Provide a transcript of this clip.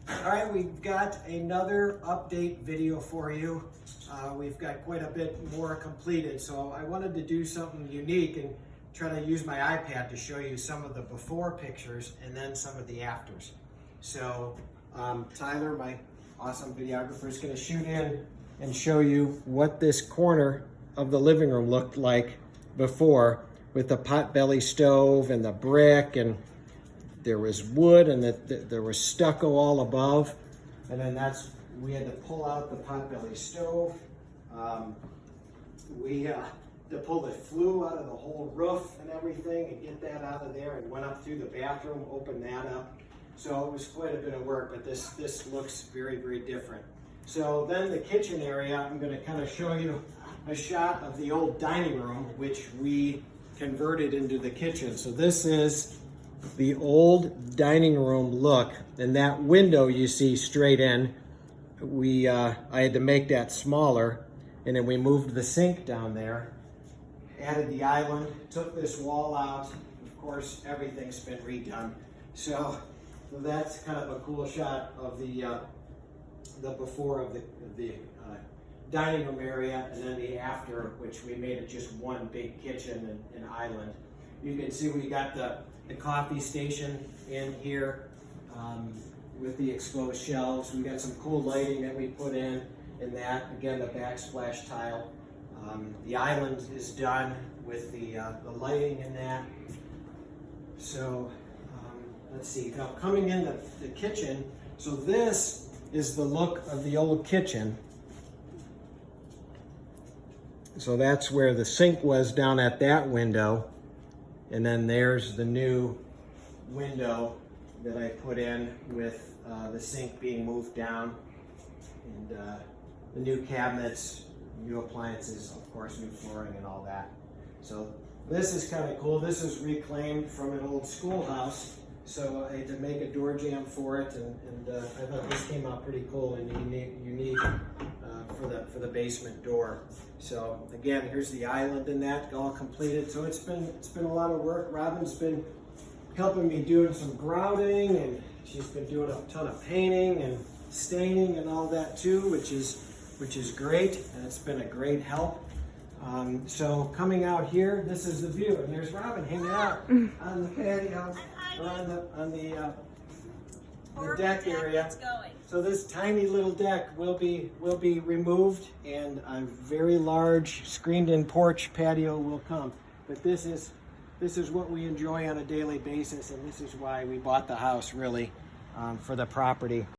All right, we've got another update video for you. We've got quite a bit more completed, so I wanted to do something unique and try to use my iPad to show you some of the before pictures and then some of the afters. So Tyler, my awesome videographer, is going to shoot in and show you what this corner of the living room looked like before, with the potbelly stove and the brick, and there was wood, and there was stucco all above, and then we had to pull out the potbelly stove. To pull the flue out of the whole roof and everything and get that out of there, and went up through the bathroom, opened that up. So it was quite a bit of work, but this looks very, very different. So then the kitchen area, I'm going to kind of show you a shot of the old dining room, which we converted into the kitchen. So this is the old dining room look, and that window you see straight in, I had to make that smaller, and then we moved the sink down there, added the island, took this wall out. Of course, everything's been redone. So that's kind of a cool shot of the before of the dining room area, and then the after, which we made it just one big kitchen and island. You can see we got the coffee station in here with the exposed shelves. We got some cool lighting that we put in that. Again, the backsplash tile. The island is done with the lighting in that. So let's see, now coming in the kitchen, so this is the look of the old kitchen. So that's where the sink was, down at that window. And then there's the new window that I put in with the sink being moved down, and the new cabinets, new appliances, of course, new flooring and all that. So this is kind of cool. This is reclaimed from an old schoolhouse. So I had to make a door jamb for it, and I thought this came out pretty cool and unique for the basement door. So again, here's the island in that, all completed. So it's been a lot of work. Robin's been helping me doing some grouting, and she's been doing a ton of painting and staining and all that too, which is great, and it's been a great help. So coming out here, this is the view, and there's Robin hanging out on the patio, or on the deck area. So this tiny little deck will be removed, and a very large screened-in porch patio will come. But this is what we enjoy on a daily basis, and this is why we bought the house, really, for the property.